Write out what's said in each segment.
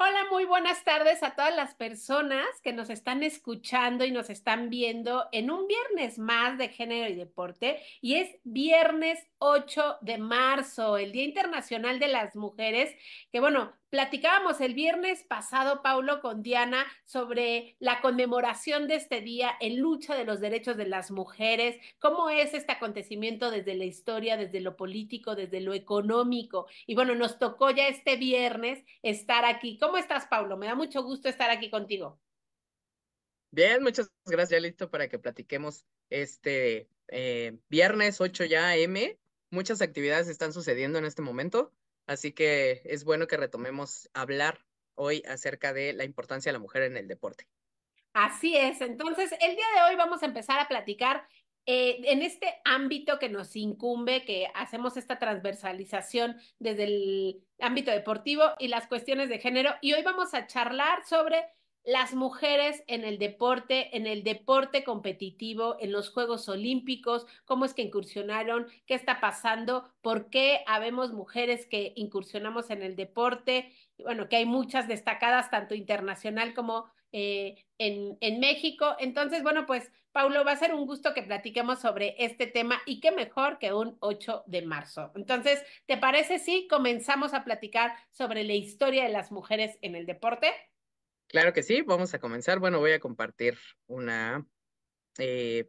Hola, muy buenas tardes a todas las personas que nos están escuchando y nos están viendo en un viernes más de género y deporte. Y es viernes 8 de marzo, el Día Internacional de las Mujeres, que bueno, platicábamos el viernes pasado, Paulo, con Diana sobre la conmemoración de este día en lucha de los derechos de las mujeres, cómo es este acontecimiento desde la historia, desde lo político, desde lo económico. Y bueno, nos tocó ya este viernes estar aquí. ¿Cómo estás, Paulo? Me da mucho gusto estar aquí contigo. Bien, muchas gracias. Ya listo para que platiquemos este viernes 8 ya M. Muchas actividades están sucediendo en este momento, así que es bueno que retomemos hablar hoy acerca de la importancia de la mujer en el deporte. Así es. Entonces, el día de hoy vamos a empezar a platicar en este ámbito que nos incumbe, que hacemos esta transversalización desde el ámbito deportivo y las cuestiones de género. Y hoy vamos a charlar sobre las mujeres en el deporte competitivo, en los Juegos Olímpicos, cómo es que incursionaron, qué está pasando, por qué habemos mujeres que incursionamos en el deporte. Y bueno, que hay muchas destacadas, tanto internacional como en México. Entonces, bueno, pues, Paulo, va a ser un gusto que platiquemos sobre este tema y qué mejor que un 8 de marzo. Entonces, ¿te parece si comenzamos a platicar sobre la historia de las mujeres en el deporte? Claro que sí, vamos a comenzar. Bueno, voy a compartir una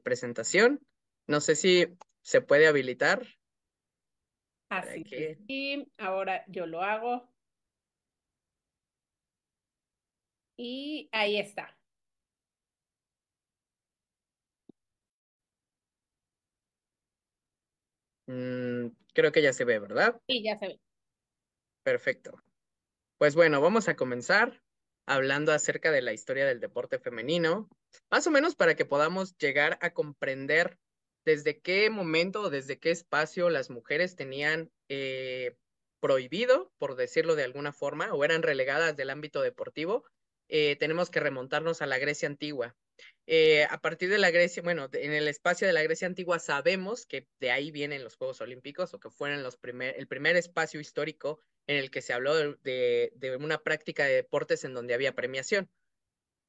presentación. No sé si se puede habilitar para Así es. que... Y ahora yo lo hago y ahí está. Creo que ya se ve, ¿verdad? Y ya se ve. Perfecto. Pues bueno, vamos a comenzar hablando acerca de la historia del deporte femenino, más o menos para que podamos llegar a comprender desde qué momento o desde qué espacio las mujeres tenían prohibido, por decirlo de alguna forma, o eran relegadas del ámbito deportivo. Tenemos que remontarnos a la Grecia antigua. A partir de la Grecia, bueno, en el espacio de la Grecia antigua sabemos que de ahí vienen los Juegos Olímpicos o que fueron el primer espacio histórico en el que se habló de una práctica de deportes en donde había premiación.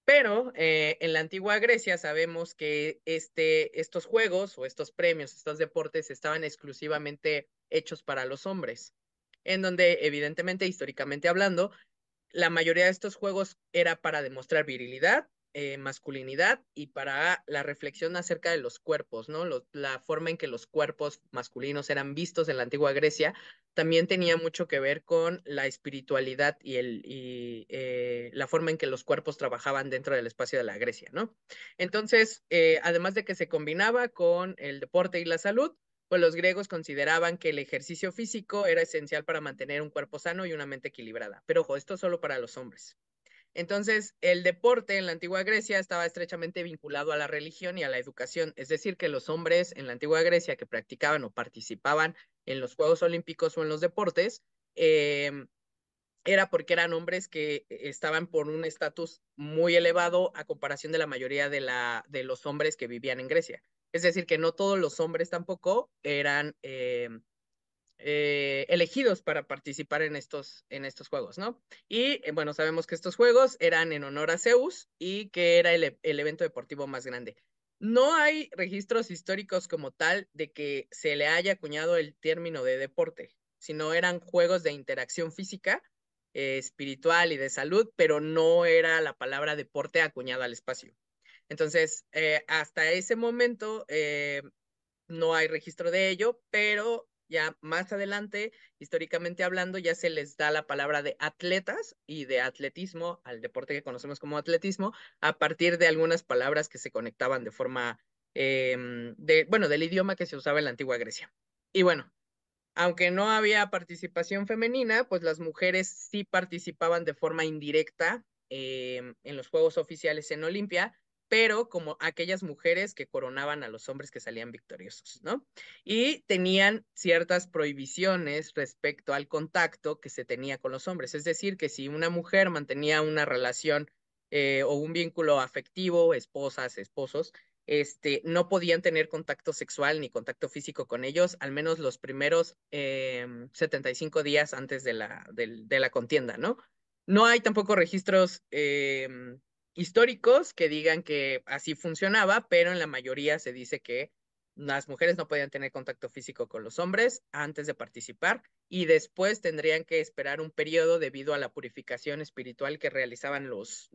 Pero en la antigua Grecia sabemos que estos juegos o estos premios, estos deportes estaban exclusivamente hechos para los hombres, en donde evidentemente, históricamente hablando, la mayoría de estos juegos era para demostrar virilidad, masculinidad y para la reflexión acerca de los cuerpos, ¿no? La forma en que los cuerpos masculinos eran vistos en la antigua Grecia también tenía mucho que ver con la espiritualidad y la forma en que los cuerpos trabajaban dentro del espacio de la Grecia, ¿no? Entonces, además de que se combinaba con el deporte y la salud, pues los griegos consideraban que el ejercicio físico era esencial para mantener un cuerpo sano y una mente equilibrada. Pero ojo, esto solo para los hombres. Entonces, el deporte en la antigua Grecia estaba estrechamente vinculado a la religión y a la educación, es decir, que los hombres en la antigua Grecia que practicaban o participaban en los Juegos Olímpicos o en los deportes, eh, era porque eran hombres que estaban por un estatus muy elevado a comparación de la mayoría de los hombres que vivían en Grecia. Es decir, que no todos los hombres tampoco eran elegidos para participar en estos juegos, ¿no? Y bueno, sabemos que estos juegos eran en honor a Zeus y que era el evento deportivo más grande. No hay registros históricos como tal de que se le haya acuñado el término de deporte, sino eran juegos de interacción física, espiritual y de salud, pero no era la palabra deporte acuñada al espacio. Entonces, hasta ese momento no hay registro de ello, pero ya más adelante, históricamente hablando, ya se les da la palabra de atletas y de atletismo al deporte que conocemos como atletismo, a partir de algunas palabras que se conectaban de forma, bueno, del idioma que se usaba en la antigua Grecia. Y bueno, aunque no había participación femenina, pues las mujeres sí participaban de forma indirecta en los Juegos Oficiales en Olimpia, pero como aquellas mujeres que coronaban a los hombres que salían victoriosos, ¿no? Y tenían ciertas prohibiciones respecto al contacto que se tenía con los hombres. Es decir, que si una mujer mantenía una relación o un vínculo afectivo, esposas, esposos, no podían tener contacto sexual ni contacto físico con ellos, al menos los primeros 75 días antes de la contienda, ¿no? No hay tampoco registros históricos que digan que así funcionaba, pero en la mayoría se dice que las mujeres no podían tener contacto físico con los hombres antes de participar y después tendrían que esperar un periodo debido a la purificación espiritual que realizaban los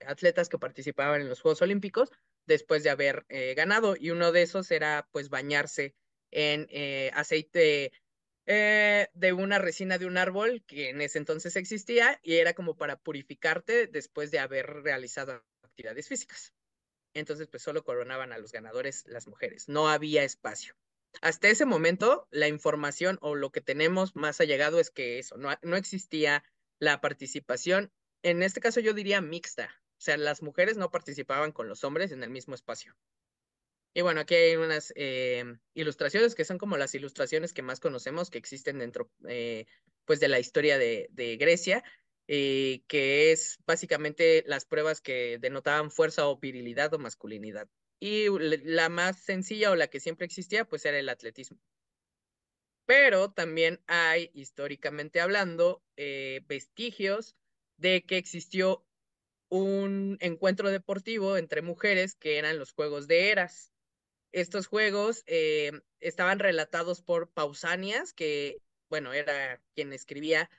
atletas que participaban en los Juegos Olímpicos después de haber ganado. Y uno de esos era pues bañarse en aceite de una resina de un árbol que en ese entonces existía y era como para purificarte después de haber realizado actividades físicas. Entonces, pues solo coronaban a los ganadores las mujeres, no había espacio. Hasta ese momento, la información o lo que tenemos más allegado es que eso, no existía la participación, en este caso yo diría mixta, o sea, las mujeres no participaban con los hombres en el mismo espacio. Y bueno, aquí hay unas ilustraciones que son como las ilustraciones que más conocemos que existen dentro pues de la historia de Grecia, que es básicamente las pruebas que denotaban fuerza o virilidad o masculinidad. Y la más sencilla o la que siempre existía pues era el atletismo. Pero también hay, históricamente hablando, vestigios de que existió un encuentro deportivo entre mujeres que eran los Juegos de Eras. Estos juegos estaban relatados por Pausanias, que, bueno, era quien escribía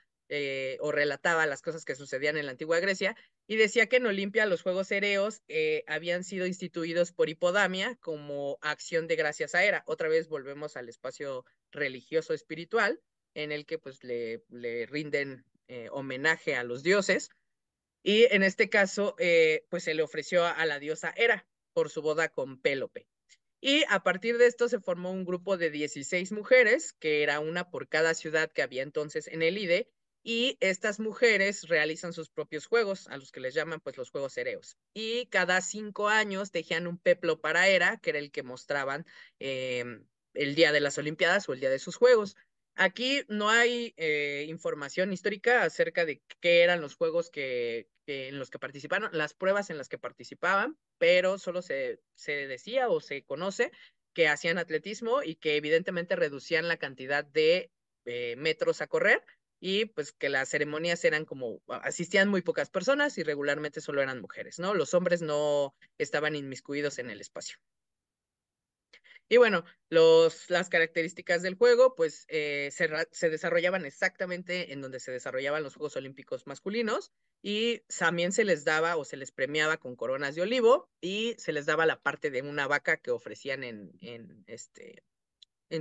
o relataba las cosas que sucedían en la antigua Grecia, y decía que en Olimpia los Juegos Ereos habían sido instituidos por Hipodamia como acción de gracias a Hera. Otra vez volvemos al espacio religioso espiritual, en el que pues le rinden homenaje a los dioses, y en este caso pues se le ofreció a la diosa Hera por su boda con Pélope. Y a partir de esto se formó un grupo de 16 mujeres, que era una por cada ciudad que había entonces en el IDE, y estas mujeres realizan sus propios juegos, a los que les llaman pues los Juegos Ereos. Y cada 5 años tejían un peplo para Hera, que era el que mostraban el día de las Olimpiadas o el día de sus Juegos. Aquí no hay información histórica acerca de qué eran los juegos en los que participaron, las pruebas en las que participaban, pero solo se decía o se conoce que hacían atletismo y que evidentemente reducían la cantidad de metros a correr y pues que las ceremonias eran como, asistían muy pocas personas y regularmente solo eran mujeres, ¿no? Los hombres no estaban inmiscuidos en el espacio. Y bueno, las características del juego, pues se desarrollaban exactamente en donde se desarrollaban los Juegos Olímpicos masculinos y también se les daba o se les premiaba con coronas de olivo y se les daba la parte de una vaca que ofrecían en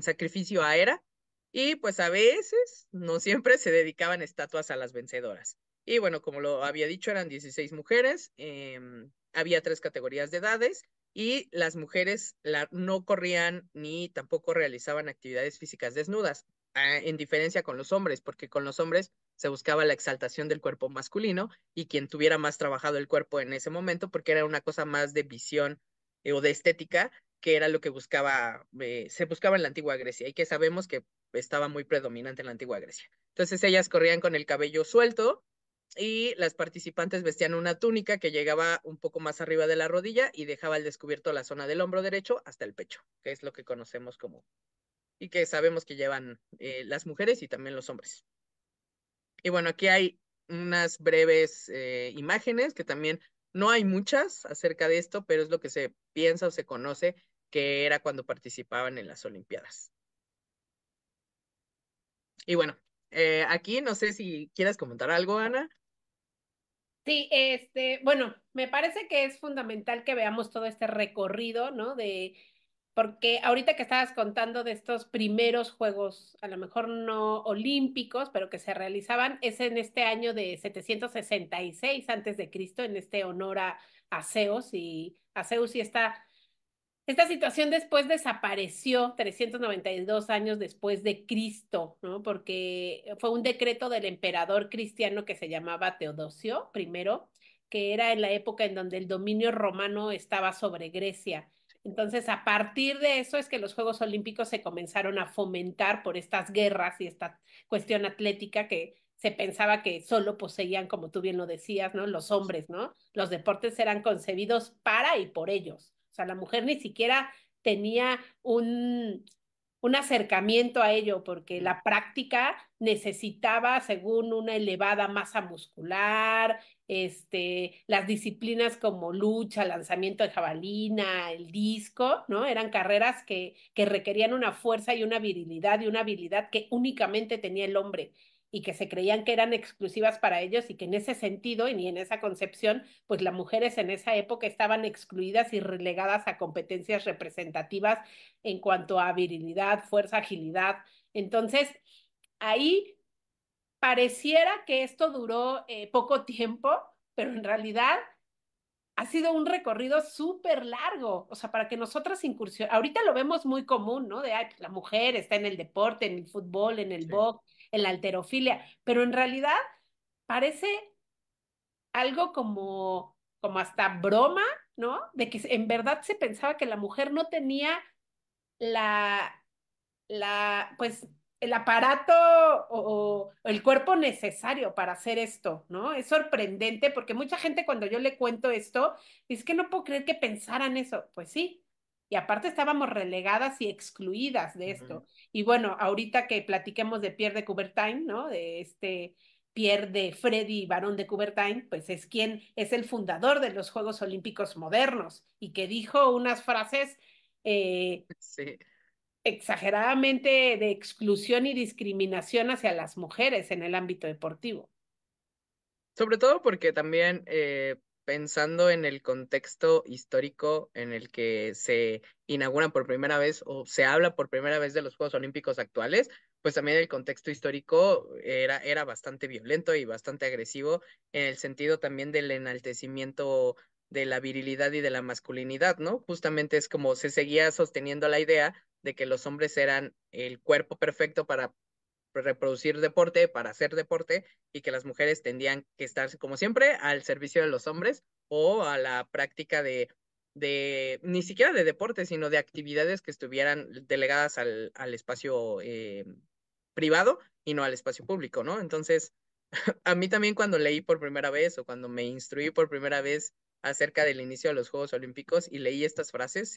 sacrificio a Hera. Y pues a veces, no siempre, se dedicaban estatuas a las vencedoras. Y bueno, como lo había dicho, eran 16 mujeres, había 3 categorías de edades y las mujeres no corrían ni tampoco realizaban actividades físicas desnudas, en diferencia con los hombres, porque con los hombres se buscaba la exaltación del cuerpo masculino y quien tuviera más trabajado el cuerpo en ese momento, porque era una cosa más de visión o de estética, que era lo que se buscaba en la antigua Grecia y que sabemos que estaba muy predominante en la antigua Grecia. Entonces ellas corrían con el cabello suelto y las participantes vestían una túnica que llegaba un poco más arriba de la rodilla y dejaba al descubierto la zona del hombro derecho hasta el pecho, que es lo que conocemos como y que sabemos que llevan las mujeres y también los hombres. Y bueno, aquí hay unas breves imágenes que también no hay muchas acerca de esto, pero es lo que se piensa o se conoce que era cuando participaban en las Olimpiadas. Y bueno, aquí no sé si quieras comentar algo, Ana. Sí, bueno, me parece que es fundamental que veamos todo este recorrido, ¿no? Porque ahorita que estabas contando de estos primeros juegos, a lo mejor no olímpicos, pero que se realizaban, es en este año de 766 antes de Cristo, en este honor a Zeus y esta situación después desapareció 392 años después de Cristo, ¿no? Porque fue un decreto del emperador cristiano que se llamaba Teodosio I, que era en la época en donde el dominio romano estaba sobre Grecia. Entonces, a partir de eso es que los Juegos Olímpicos se comenzaron a fomentar por estas guerras y esta cuestión atlética que se pensaba que solo poseían, como tú bien lo decías, ¿no? Los hombres, ¿no? Los deportes eran concebidos para y por ellos. O sea, la mujer ni siquiera tenía un acercamiento a ello, porque Mm, la práctica necesitaba, según una elevada masa muscular, las disciplinas como lucha, lanzamiento de jabalina, el disco, ¿no? Eran carreras que requerían una fuerza y una virilidad y una habilidad que únicamente tenía el hombre y que se creían que eran exclusivas para ellos y que en ese sentido y en esa concepción, pues las mujeres en esa época estaban excluidas y relegadas a competencias representativas en cuanto a virilidad, fuerza, agilidad. Entonces, ahí pareciera que esto duró poco tiempo, pero en realidad ha sido un recorrido súper largo. O sea, para que nosotras incursionemos, ahorita lo vemos muy común, ¿no? De, ay, pues la mujer está en el deporte, en el fútbol, en el sí. box, en la halterofilia, pero en realidad parece algo como hasta broma, ¿no? De que en verdad se pensaba que la mujer no tenía la, pues, el aparato o el cuerpo necesario para hacer esto, ¿no? Es sorprendente porque mucha gente cuando yo le cuento esto, es que no puedo creer que pensaran eso. Pues sí. Y aparte estábamos relegadas y excluidas de Ujú. esto. Y bueno, ahorita que platiquemos de Pierre de Coubertin, ¿no? De Pierre de Freddy Barón de Coubertin, pues es quien es el fundador de los Juegos Olímpicos modernos y que dijo unas frases Sí. exageradamente de exclusión y discriminación hacia las mujeres en el ámbito deportivo. Sobre todo porque también pensando en el contexto histórico en el que se inauguran por primera vez o se habla por primera vez de los Juegos Olímpicos actuales, pues también el contexto histórico era bastante violento y bastante agresivo en el sentido también del enaltecimiento de la virilidad y de la masculinidad, ¿no? Justamente es como se seguía sosteniendo la idea de que los hombres eran el cuerpo perfecto para reproducir deporte, para hacer deporte, y que las mujeres tendrían que estar, como siempre, al servicio de los hombres o a la práctica ni siquiera de deporte, sino de actividades que estuvieran delegadas al espacio privado y no al espacio público, ¿no? Entonces, a mí también cuando leí por primera vez o cuando me instruí por primera vez acerca del inicio de los Juegos Olímpicos y leí estas frases,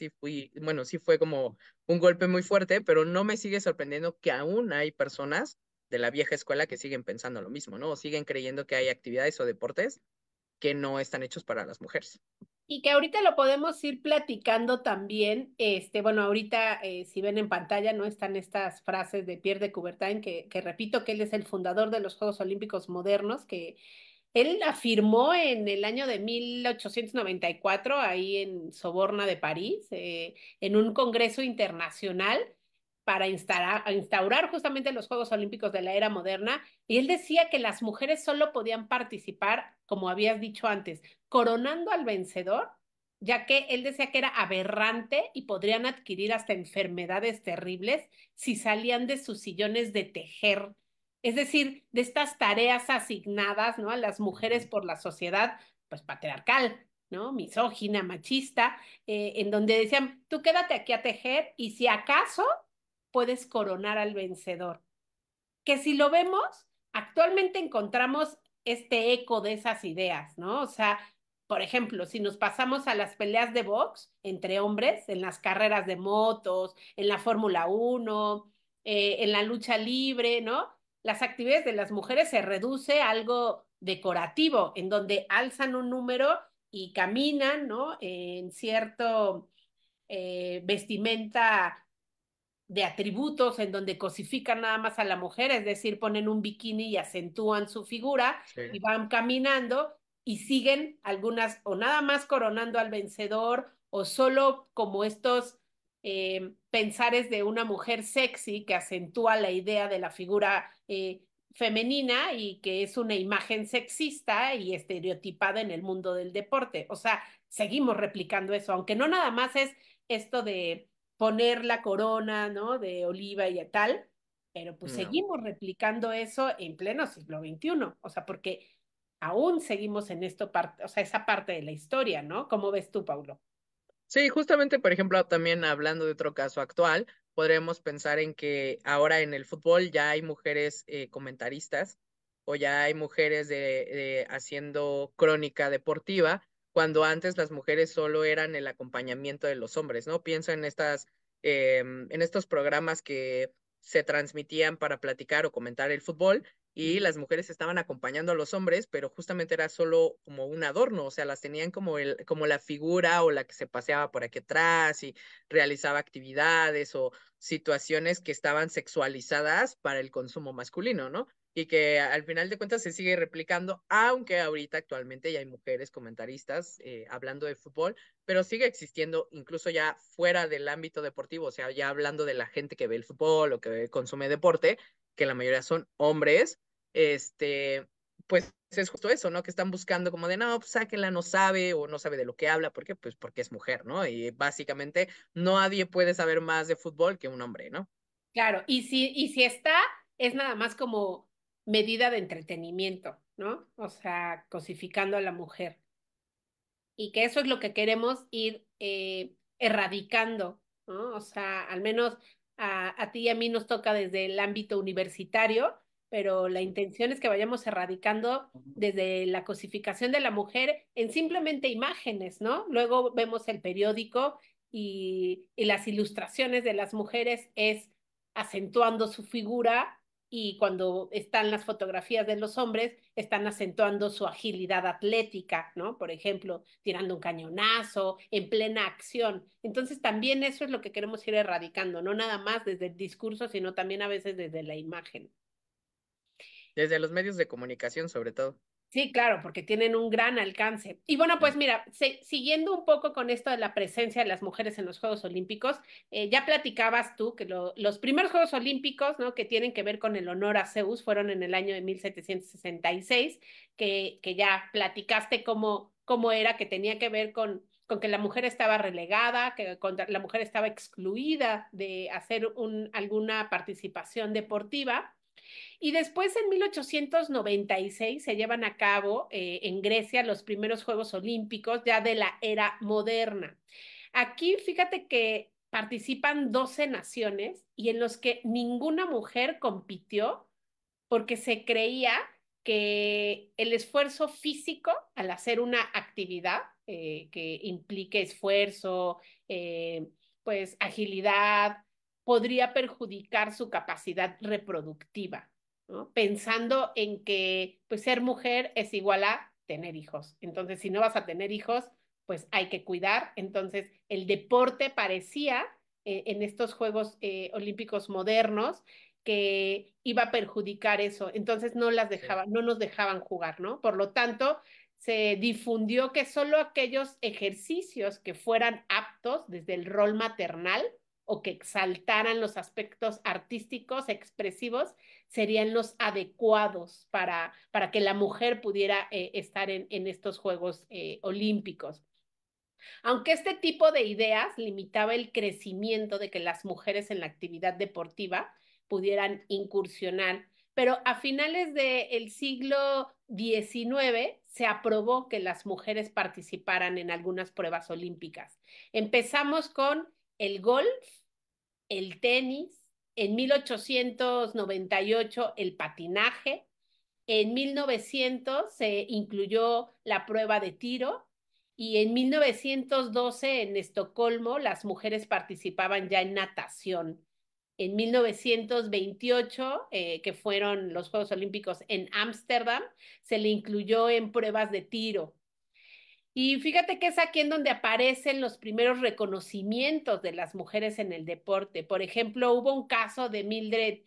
bueno, sí fue como un golpe muy fuerte, pero no me sigue sorprendiendo que aún hay personas de la vieja escuela que siguen pensando lo mismo, ¿no? O siguen creyendo que hay actividades o deportes que no están hechos para las mujeres. Y que ahorita lo podemos ir platicando también, bueno, ahorita si ven en pantalla, ¿no? Están estas frases de Pierre de Coubertin, que repito que él es el fundador de los Juegos Olímpicos modernos, que él afirmó en el año de 1894, ahí en Soborna de París, en un congreso internacional para instaurar justamente los Juegos Olímpicos de la era moderna, y él decía que las mujeres solo podían participar, como habías dicho antes, coronando al vencedor, ya que él decía que era aberrante y podrían adquirir hasta enfermedades terribles si salían de sus sillones de tejer, es decir, de estas tareas asignadas, ¿no? A las mujeres Ujú. por la sociedad, pues patriarcal, ¿no? Misógina, machista, en donde decían, tú quédate aquí a tejer y si acaso puedes coronar al vencedor. Que si lo vemos, actualmente encontramos este eco de esas ideas, ¿no? O sea, por ejemplo, si nos pasamos a las peleas de box entre hombres, en las carreras de motos, en la Fórmula 1, en la lucha libre, ¿no? Las actividades de las mujeres se reduce a algo decorativo, en donde alzan un número y caminan, ¿no? En cierto vestimenta de atributos en donde cosifican nada más a la mujer, es decir, ponen un bikini y acentúan su figura Sí. y van caminando y siguen algunas o nada más coronando al vencedor o solo como estos pensares de una mujer sexy que acentúa la idea de la figura femenina y que es una imagen sexista y estereotipada en el mundo del deporte. O sea, seguimos replicando eso, aunque no nada más es esto de poner la corona, ¿no? De oliva y tal, pero pues No. seguimos replicando eso en pleno siglo XXI, o sea, porque aún seguimos en esto, o sea, esa parte de la historia, ¿no? ¿Cómo ves tú, Paulo? Sí, justamente, por ejemplo, también hablando de otro caso actual, podríamos pensar en que ahora en el fútbol ya hay mujeres comentaristas o ya hay mujeres haciendo crónica deportiva, cuando antes las mujeres solo eran el acompañamiento de los hombres, ¿no? Pienso en estas en estos programas que se transmitían para platicar o comentar el fútbol, y las mujeres estaban acompañando a los hombres, pero justamente era solo como un adorno, o sea, las tenían como la figura o la que se paseaba por aquí atrás y realizaba actividades o situaciones que estaban sexualizadas para el consumo masculino, ¿no? Y que al final de cuentas se sigue replicando, aunque ahorita actualmente ya hay mujeres comentaristas hablando de fútbol, pero sigue existiendo incluso ya fuera del ámbito deportivo, o sea, ya hablando de la gente que ve el fútbol o que consume deporte, que la mayoría son hombres, este, pues es justo eso, ¿no? Que están buscando como de, no, pues sáquenla, no sabe o no sabe de lo que habla, ¿por qué? Pues porque es mujer, ¿no? Y básicamente nadie puede saber más de fútbol que un hombre, ¿no? Claro, y si está, es nada más como medida de entretenimiento, ¿no? O sea, cosificando a la mujer. Y que eso es lo que queremos ir erradicando, ¿no? O sea, al menos a ti y a mí nos toca desde el ámbito universitario, pero la intención es que vayamos erradicando desde la cosificación de la mujer en simplemente imágenes, ¿no? Luego vemos el periódico y las ilustraciones de las mujeres es acentuando su figura y cuando están las fotografías de los hombres, están acentuando su agilidad atlética, ¿no? Por ejemplo, tirando un cañonazo, en plena acción. Entonces, también eso es lo que queremos ir erradicando, no nada más desde el discurso, sino también a veces desde la imagen. Desde los medios de comunicación, sobre todo. Sí, claro, porque tienen un gran alcance. Y bueno, pues Sí. mira, siguiendo un poco con esto de la presencia de las mujeres en los Juegos Olímpicos, ya platicabas tú que los primeros Juegos Olímpicos, ¿no? Que tienen que ver con el honor a Zeus fueron en el año de 1766, que ya platicaste cómo era, que tenía que ver con que la mujer estaba relegada, que la mujer estaba excluida de hacer alguna participación deportiva. Y después, en 1896, se llevan a cabo en Grecia los primeros Juegos Olímpicos ya de la era moderna. Aquí, fíjate que participan 12 naciones y en los que ninguna mujer compitió porque se creía que el esfuerzo físico al hacer una actividad que implique esfuerzo, pues agilidad, podría perjudicar su capacidad reproductiva, ¿no? Pensando en que pues ser mujer es igual a tener hijos. Entonces, si no vas a tener hijos, pues hay que cuidar. Entonces, el deporte parecía en estos Juegos Olímpicos modernos que iba a perjudicar eso. Entonces Sí. no nos dejaban jugar, ¿no? Por lo tanto, se difundió que solo aquellos ejercicios que fueran aptos desde el rol maternal o que exaltaran los aspectos artísticos, expresivos, serían los adecuados para que la mujer pudiera estar en estos Juegos Olímpicos. Aunque este tipo de ideas limitaba el crecimiento de que las mujeres en la actividad deportiva pudieran incursionar, pero a finales del siglo XIX se aprobó que las mujeres participaran en algunas pruebas olímpicas. Empezamos con el golf, el tenis, en 1898 el patinaje, en 1900 se incluyó la prueba de tiro y en 1912 en Estocolmo las mujeres participaban ya en natación. En 1928, que fueron los Juegos Olímpicos en Ámsterdam, se le incluyó en pruebas de tiro. Y fíjate que es aquí en donde aparecen los primeros reconocimientos de las mujeres en el deporte. Por ejemplo, hubo un caso de Mildred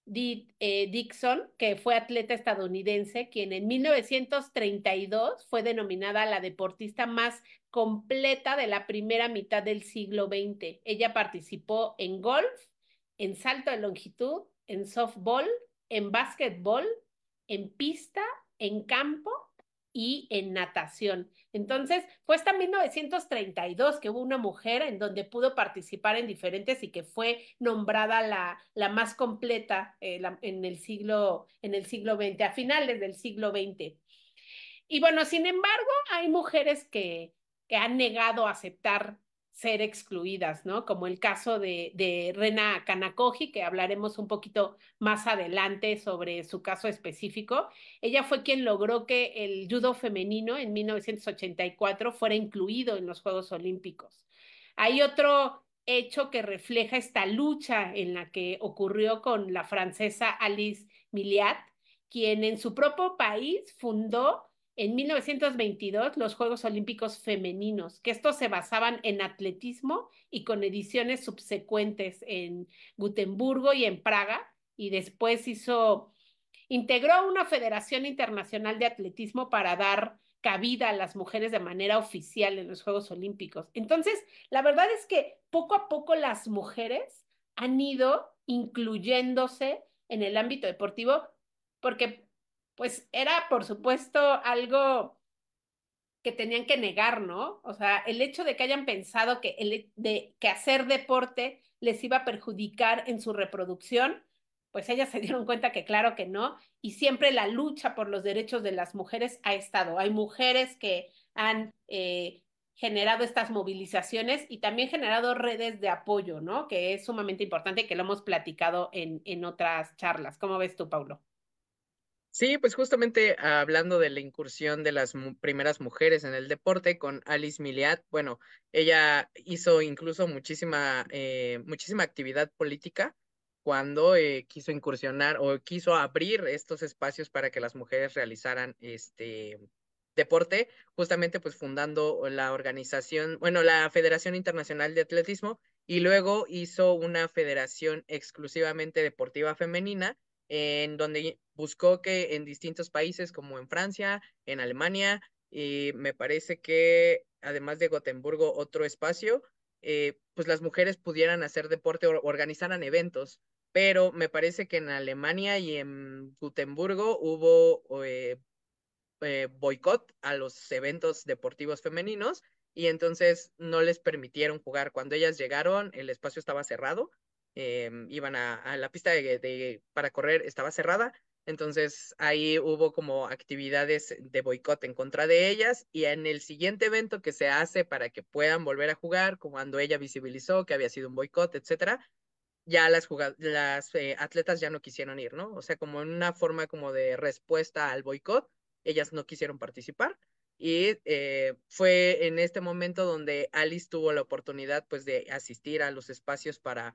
Dixon, que fue atleta estadounidense, quien en 1932 fue denominada la deportista más completa de la primera mitad del siglo XX. Ella participó en golf, en salto de longitud, en softball, en básquetbol, en pista, en campo y en natación. Entonces, fue hasta 1932 que hubo una mujer en donde pudo participar en diferentes y que fue nombrada la más completa en el siglo XX, a finales del siglo XX. Y bueno, sin embargo, hay mujeres que han negado a aceptar ser excluidas, ¿no? Como el caso de Rena Kanakoji, que hablaremos un poquito más adelante sobre su caso específico. Ella fue quien logró que el judo femenino en 1984 fuera incluido en los Juegos Olímpicos. Hay otro hecho que refleja esta lucha en la que ocurrió con la francesa Alice Milliat, quien en su propio país fundó en 1922 los Juegos Olímpicos Femeninos, que estos se basaban en atletismo y con ediciones subsecuentes en Gotemburgo y en Praga, y después integró una Federación Internacional de Atletismo para dar cabida a las mujeres de manera oficial en los Juegos Olímpicos. Entonces, la verdad es que poco a poco las mujeres han ido incluyéndose en el ámbito deportivo porque pues era por supuesto algo que tenían que negar, ¿no? O sea, el hecho de que hayan pensado que hacer deporte les iba a perjudicar en su reproducción, pues ellas se dieron cuenta que claro que no, y siempre la lucha por los derechos de las mujeres ha estado. Hay mujeres que han generado estas movilizaciones y también generado redes de apoyo, ¿no? Que es sumamente importante y que lo hemos platicado en otras charlas. ¿Cómo ves tú, Paulo? Sí, pues justamente hablando de la incursión de las primeras mujeres en el deporte con Alice Milliat, bueno, ella hizo incluso muchísima actividad política cuando quiso incursionar o quiso abrir estos espacios para que las mujeres realizaran este deporte, justamente pues fundando la organización, bueno, la Federación Internacional de Atletismo y luego hizo una federación exclusivamente deportiva femenina en donde buscó que en distintos países como en Francia, en Alemania, y me parece que además de Gotemburgo, otro espacio, pues las mujeres pudieran hacer deporte o organizaran eventos. Pero me parece que en Alemania y en Gotemburgo hubo boicot a los eventos deportivos femeninos y entonces no les permitieron jugar. Cuando ellas llegaron, el espacio estaba cerrado, iban a la pista para correr, estaba cerrada, entonces ahí hubo como actividades de boicot en contra de ellas y en el siguiente evento que se hace para que puedan volver a jugar, cuando ella visibilizó que había sido un boicot, etcétera, ya las atletas ya no quisieron ir, ¿no? O sea, como en una forma como de respuesta al boicot, ellas no quisieron participar. Y fue en este momento donde Alice tuvo la oportunidad pues de asistir a los espacios para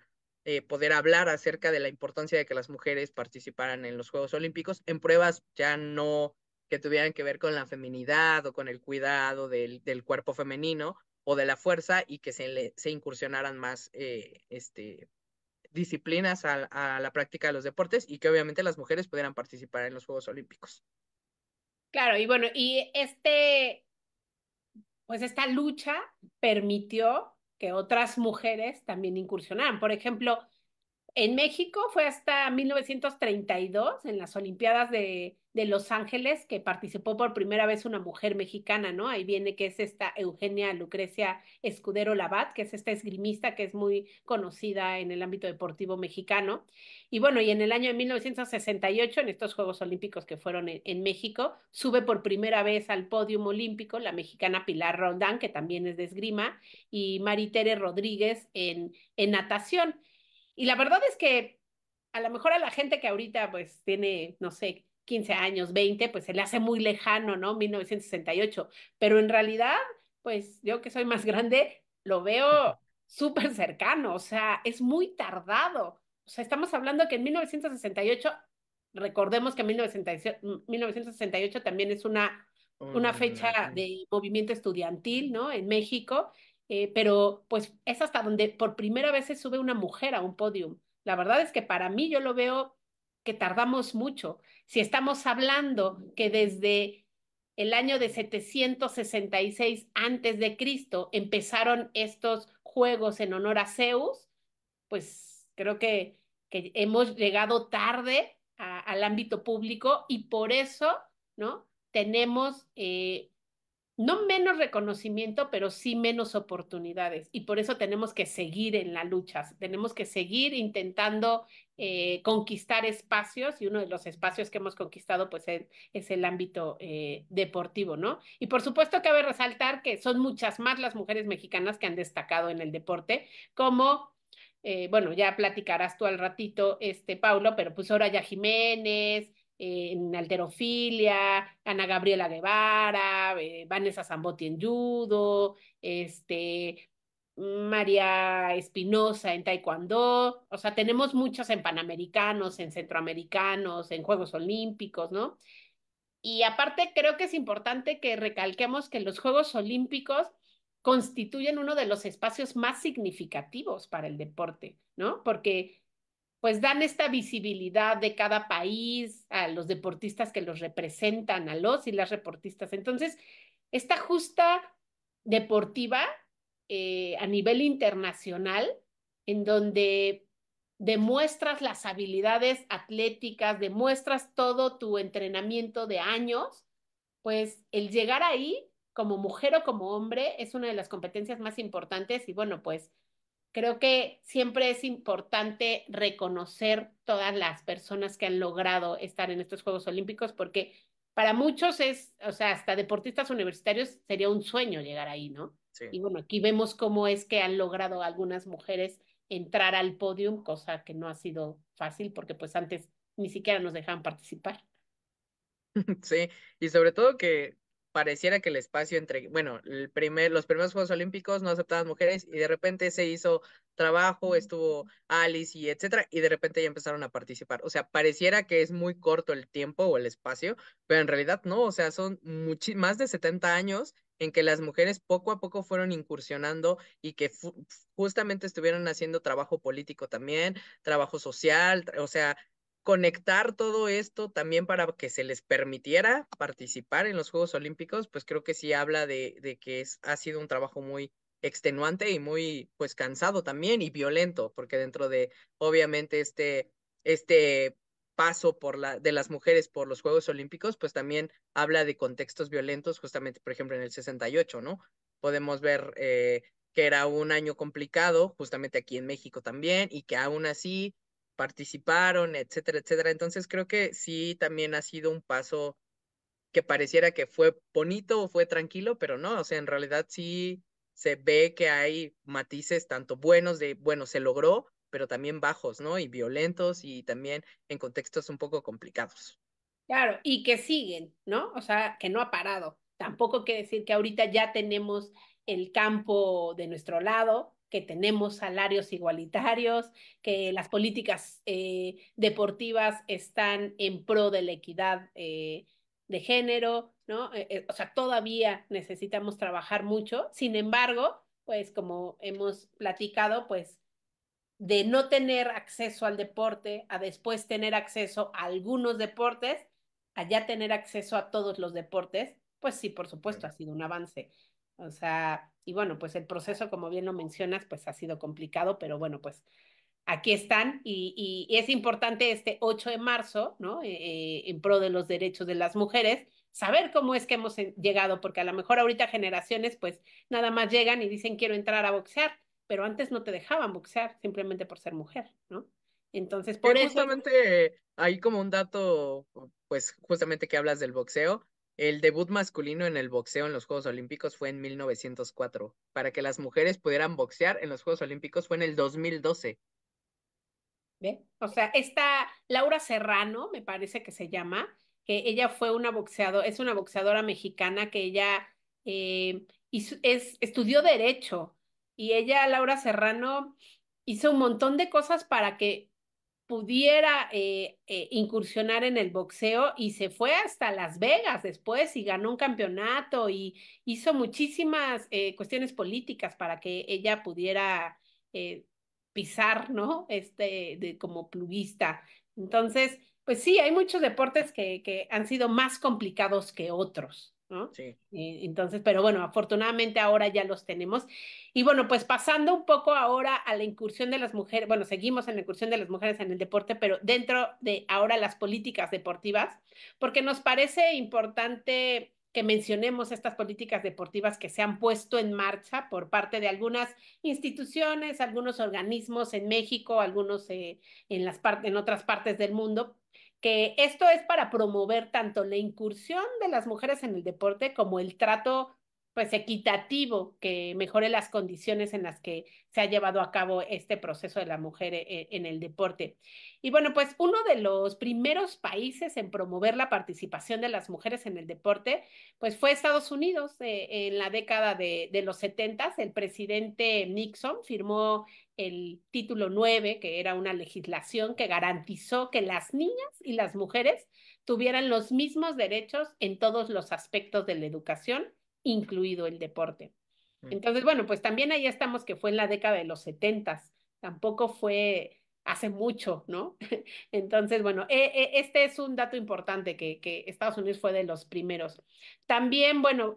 poder hablar acerca de la importancia de que las mujeres participaran en los Juegos Olímpicos en pruebas ya no que tuvieran que ver con la feminidad o con el cuidado del cuerpo femenino o de la fuerza y que se incursionaran más disciplinas a la práctica de los deportes y que obviamente las mujeres pudieran participar en los Juegos Olímpicos. Claro, y bueno, pues esta lucha permitió que otras mujeres también incursionaran. Por ejemplo, en México fue hasta 1932, en las Olimpiadas de Los Ángeles, que participó por primera vez una mujer mexicana, ¿no? Ahí viene que es esta Eugenia Lucrecia Escudero Labat, que es esta esgrimista que es muy conocida en el ámbito deportivo mexicano. Y bueno, y en el año de 1968, en estos Juegos Olímpicos que fueron en México, sube por primera vez al podio olímpico la mexicana Pilar Roldán, que también es de esgrima, y Maritere Rodríguez en natación. Y la verdad es que a lo mejor a la gente que ahorita pues tiene, no sé, 15 años, 20 pues se le hace muy lejano, ¿no? 1968. Pero en realidad, pues yo que soy más grande, lo veo súper cercano, o sea, es muy tardado. O sea, estamos hablando que en 1968, recordemos que 1968 también es una fecha de movimiento estudiantil, ¿no? En México, pero pues es hasta donde por primera vez se sube una mujer a un podium. La verdad es que para mí yo lo veo que tardamos mucho. Si estamos hablando que desde el año de 766 antes de Cristo empezaron estos juegos en honor a Zeus, pues creo que hemos llegado tarde al ámbito público y por eso, ¿no? Tenemos no menos reconocimiento, pero sí menos oportunidades. Y por eso tenemos que seguir en la lucha, tenemos que seguir intentando conquistar espacios y uno de los espacios que hemos conquistado pues es el ámbito deportivo, ¿no? Y por supuesto cabe resaltar que son muchas más las mujeres mexicanas que han destacado en el deporte, como bueno, ya platicarás tú al ratito, Paulo, pero pues Soraya Jiménez, en halterofilia, Ana Gabriela Guevara, Vanessa Zambotti en judo, María Espinosa en Taekwondo, o sea, tenemos muchos en Panamericanos, en Centroamericanos, en Juegos Olímpicos, ¿no? Y aparte, creo que es importante que recalquemos que los Juegos Olímpicos constituyen uno de los espacios más significativos para el deporte, ¿no? Porque pues dan esta visibilidad de cada país a los deportistas que los representan, a los y las deportistas. Entonces, esta justa deportiva a nivel internacional, en donde demuestras las habilidades atléticas, demuestras todo tu entrenamiento de años, pues el llegar ahí como mujer o como hombre es una de las competencias más importantes y bueno, pues creo que siempre es importante reconocer todas las personas que han logrado estar en estos Juegos Olímpicos porque para muchos es, o sea, hasta deportistas universitarios sería un sueño llegar ahí, ¿no? Sí. Y bueno, aquí vemos cómo es que han logrado algunas mujeres entrar al podium, cosa que no ha sido fácil porque pues antes ni siquiera nos dejaban participar. Sí, y sobre todo que pareciera que el espacio entre, bueno, los primeros Juegos Olímpicos no aceptaban mujeres y de repente se hizo trabajo, estuvo Alice y etcétera, y de repente ya empezaron a participar. O sea, pareciera que es muy corto el tiempo o el espacio, pero en realidad no, o sea, son más de 70 años en que las mujeres poco a poco fueron incursionando y que justamente estuvieron haciendo trabajo político también, trabajo social, o sea, conectar todo esto también para que se les permitiera participar en los Juegos Olímpicos, pues creo que sí habla de que ha sido un trabajo muy extenuante y muy pues cansado también y violento, porque dentro de obviamente este paso de las mujeres por los Juegos Olímpicos, pues también habla de contextos violentos, justamente por ejemplo en el 68, ¿no? Podemos ver que era un año complicado, justamente aquí en México también, y que aún así participaron, etcétera, etcétera. Entonces creo que sí también ha sido un paso que pareciera que fue bonito o fue tranquilo, pero no, o sea, en realidad sí se ve que hay matices tanto buenos de, bueno, se logró, pero también bajos, ¿no? Y violentos y también en contextos un poco complicados. Claro, y que siguen, ¿no? O sea, que no ha parado. Tampoco quiere decir que ahorita ya tenemos el campo de nuestro lado, que tenemos salarios igualitarios, que las políticas deportivas están en pro de la equidad de género, ¿no? O sea, todavía necesitamos trabajar mucho. Sin embargo, pues como hemos platicado, pues de no tener acceso al deporte a después tener acceso a algunos deportes, a ya tener acceso a todos los deportes, pues sí, por supuesto, ha sido un avance. O sea, y bueno, pues el proceso, como bien lo mencionas, pues ha sido complicado, pero bueno, pues aquí están y es importante este 8 de marzo, ¿no? En pro de los derechos de las mujeres, saber cómo es que hemos llegado, porque a lo mejor ahorita generaciones pues nada más llegan y dicen quiero entrar a boxear, pero antes no te dejaban boxear simplemente por ser mujer, ¿no? Entonces, Que por eso, justamente hay como un dato, pues justamente que hablas del boxeo. El debut masculino en el boxeo en los Juegos Olímpicos fue en 1904. Para que las mujeres pudieran boxear en los Juegos Olímpicos fue en el 2012. ¿ve? O sea, esta Laura Serrano, me parece que se llama, que ella fue una boxeadora, es una boxeadora mexicana que ella estudió Derecho y ella, Laura Serrano, hizo un montón de cosas para que pudiera incursionar en el boxeo y se fue hasta Las Vegas después y ganó un campeonato y hizo muchísimas cuestiones políticas para que ella pudiera eh, pisar, ¿no? Como pluguista. Entonces, pues sí, hay muchos deportes que han sido más complicados que otros, ¿no? Sí. Entonces, pero bueno, afortunadamente ahora ya los tenemos. Y bueno, pues pasando un poco ahora a la incursión de las mujeres, bueno, seguimos en la incursión de las mujeres en el deporte, pero dentro de ahora las políticas deportivas, porque nos parece importante que mencionemos estas políticas deportivas que se han puesto en marcha por parte de algunas instituciones, algunos organismos en México, algunos en otras partes del mundo, que esto es para promover tanto la incursión de las mujeres en el deporte como el trato pues equitativo, que mejore las condiciones en las que se ha llevado a cabo este proceso de la mujer en el deporte. Y bueno, pues uno de los primeros países en promover la participación de las mujeres en el deporte, pues fue Estados Unidos. En la década de los 70, el presidente Nixon firmó el Título 9, que era una legislación que garantizó que las niñas y las mujeres tuvieran los mismos derechos en todos los aspectos de la educación, incluido el deporte. Mm. Entonces, bueno, pues también ahí estamos que fue en la década de los 70, tampoco fue hace mucho, ¿no? Entonces, bueno, este es un dato importante que Estados Unidos fue de los primeros. También, bueno,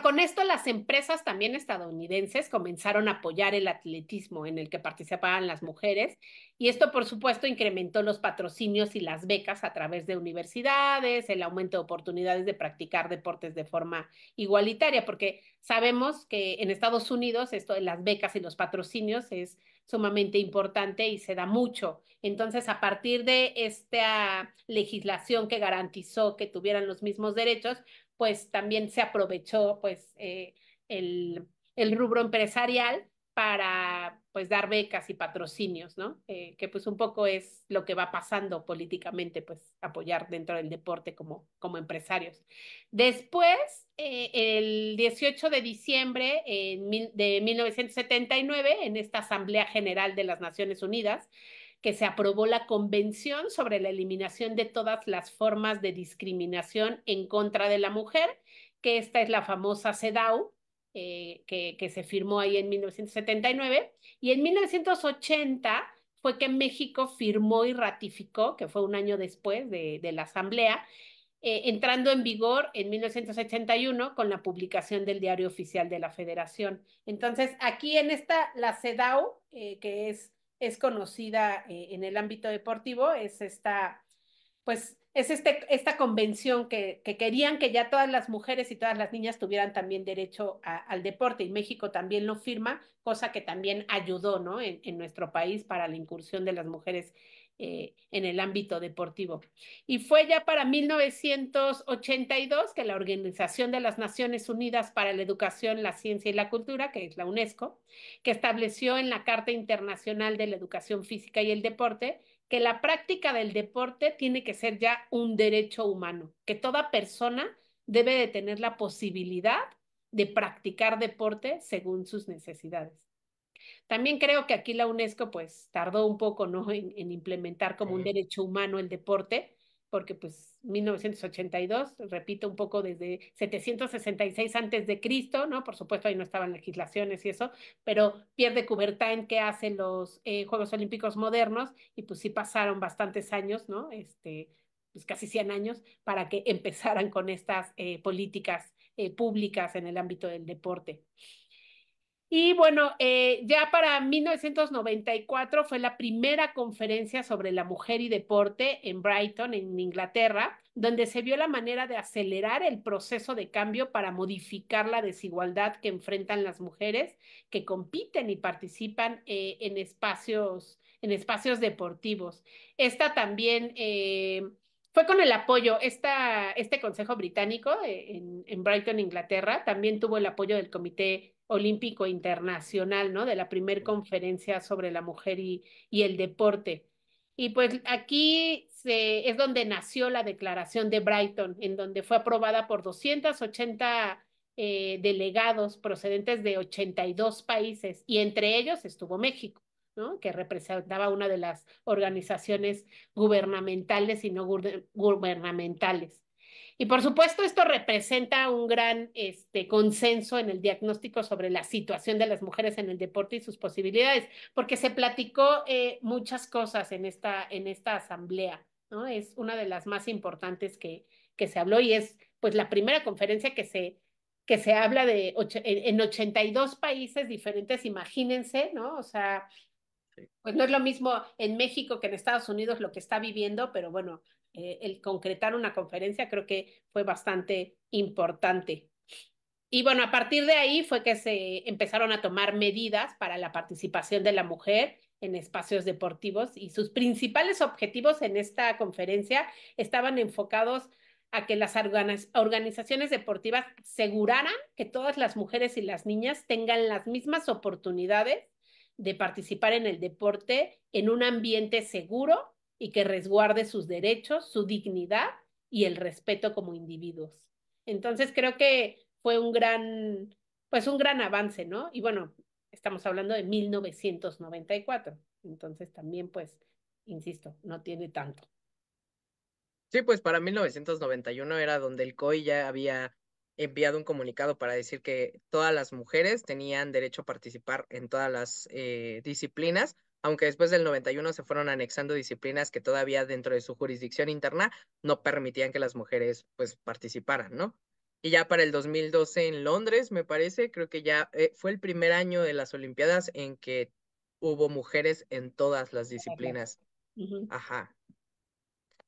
con esto las empresas también estadounidenses comenzaron a apoyar el atletismo en el que participaban las mujeres y esto, por supuesto, incrementó los patrocinios y las becas a través de universidades, el aumento de oportunidades de practicar deportes de forma igualitaria, porque sabemos que en Estados Unidos esto de las becas y los patrocinios es sumamente importante y se da mucho. Entonces, a partir de esta legislación que garantizó que tuvieran los mismos derechos, pues también se aprovechó pues el rubro empresarial para pues dar becas y patrocinios, ¿no? Que pues un poco es lo que va pasando políticamente, pues apoyar dentro del deporte como empresarios. Después, el 18 de diciembre de 1979, en esta Asamblea General de las Naciones Unidas, que se aprobó la Convención sobre la eliminación de todas las formas de discriminación en contra de la mujer, que esta es la famosa CEDAW, que se firmó ahí en 1979, y en 1980 fue que México firmó y ratificó, que fue un año después de la Asamblea, entrando en vigor en 1981 con la publicación del Diario Oficial de la Federación. Entonces, aquí en esta, la CEDAW, que es conocida en el ámbito deportivo, es esta, pues, esta convención que querían que ya todas las mujeres y todas las niñas tuvieran también derecho al deporte, y México también lo firma, cosa que también ayudó, ¿no? En nuestro país para la incursión de las mujeres en el ámbito deportivo. Y fue ya para 1982 que la Organización de las Naciones Unidas para la Educación, la Ciencia y la Cultura, que es la UNESCO, que estableció en la Carta Internacional de la Educación Física y el Deporte que la práctica del deporte tiene que ser ya un derecho humano, que toda persona debe de tener la posibilidad de practicar deporte según sus necesidades. También creo que aquí la UNESCO pues tardó un poco, ¿no? En implementar como un Sí. derecho humano el deporte, porque pues 1982, repito un poco desde 766 antes de Cristo, ¿no? Por supuesto ahí no estaban legislaciones y eso, pero Pierre de Coubertin que hace los Juegos Olímpicos modernos y pues sí pasaron bastantes años, ¿no? Pues casi 100 años para que empezaran con estas políticas públicas en el ámbito del deporte. Y bueno, ya para 1994 fue la primera conferencia sobre la mujer y deporte en Brighton, en Inglaterra, donde se vio la manera de acelerar el proceso de cambio para modificar la desigualdad que enfrentan las mujeres que compiten y participan en espacios deportivos. Esta también fue con el apoyo, este Consejo Británico en Brighton, Inglaterra, también tuvo el apoyo del Comité Olímpico Internacional, ¿no? De la primer conferencia sobre la mujer y el deporte. Y pues aquí es donde nació la Declaración de Brighton, en donde fue aprobada por 280 delegados procedentes de 82 países, y entre ellos estuvo México, ¿no? Que representaba una de las organizaciones gubernamentales y no gubernamentales. Y por supuesto, esto representa un gran consenso en el diagnóstico sobre la situación de las mujeres en el deporte y sus posibilidades, porque se platicó muchas cosas en esta asamblea, ¿no? Es una de las más importantes que se habló y es pues la primera conferencia que se habla en 82 países diferentes, imagínense, ¿no? O sea, Sí. pues no es lo mismo en México que en Estados Unidos lo que está viviendo, pero bueno, el concretar una conferencia creo que fue bastante importante. Y bueno, a partir de ahí fue que se empezaron a tomar medidas para la participación de la mujer en espacios deportivos y sus principales objetivos en esta conferencia estaban enfocados a que las organizaciones deportivas aseguraran que todas las mujeres y las niñas tengan las mismas oportunidades de participar en el deporte en un ambiente seguro y que resguarde sus derechos, su dignidad y el respeto como individuos. Entonces creo que fue pues un gran avance, ¿no? Y bueno, estamos hablando de 1994, entonces también pues, insisto, no tiene tanto. Sí, pues para 1991 era donde el COI ya había enviado un comunicado para decir que todas las mujeres tenían derecho a participar en todas las disciplinas, aunque después del 91 se fueron anexando disciplinas que todavía dentro de su jurisdicción interna no permitían que las mujeres pues participaran, ¿no? Y ya para el 2012 en Londres, me parece, creo que ya fue el primer año de las Olimpiadas en que hubo mujeres en todas las disciplinas. Ujú. Ajá.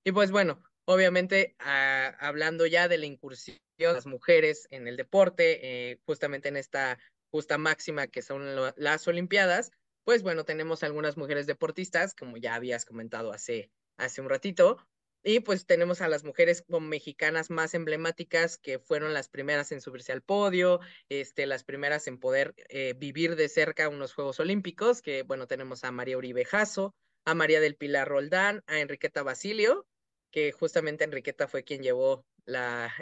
Y pues bueno, obviamente hablando ya de la incursión de las mujeres en el deporte, justamente en esta justa máxima que son las Olimpiadas, pues bueno, tenemos algunas mujeres deportistas, como ya habías comentado hace un ratito, y pues tenemos a las mujeres como mexicanas más emblemáticas que fueron las primeras en subirse al podio, las primeras en poder vivir de cerca unos Juegos Olímpicos, que bueno, tenemos a María Uribe Jasso, a María del Pilar Roldán, a Enriqueta Basilio, que justamente Enriqueta fue quien llevó la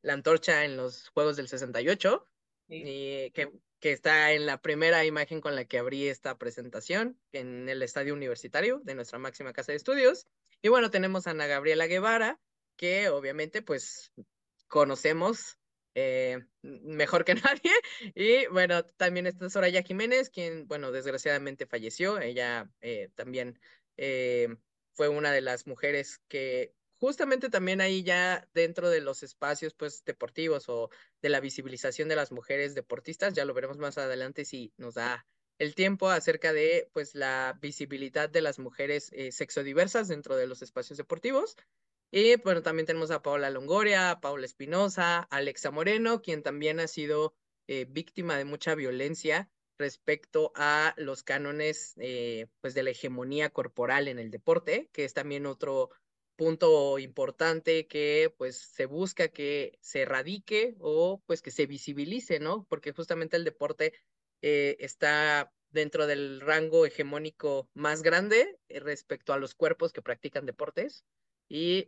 antorcha en los Juegos del 68 Sí. y que está en la primera imagen con la que abrí esta presentación en el estadio universitario de nuestra máxima casa de estudios. Y bueno, tenemos a Ana Gabriela Guevara, que obviamente pues conocemos mejor que nadie. Y bueno, también está Soraya Jiménez, quien, bueno, desgraciadamente falleció. Ella también fue una de las mujeres que justamente también ahí ya dentro de los espacios pues deportivos o de la visibilización de las mujeres deportistas, ya lo veremos más adelante si nos da el tiempo acerca de pues la visibilidad de las mujeres sexodiversas dentro de los espacios deportivos. Y bueno, también tenemos a Paola Longoria, a Paula Espinosa, a Alexa Moreno, quien también ha sido víctima de mucha violencia respecto a los cánones pues de la hegemonía corporal en el deporte, que es también otro punto importante que pues se busca que se erradique o pues que se visibilice, ¿no? Porque justamente el deporte está dentro del rango hegemónico más grande respecto a los cuerpos que practican deportes. Y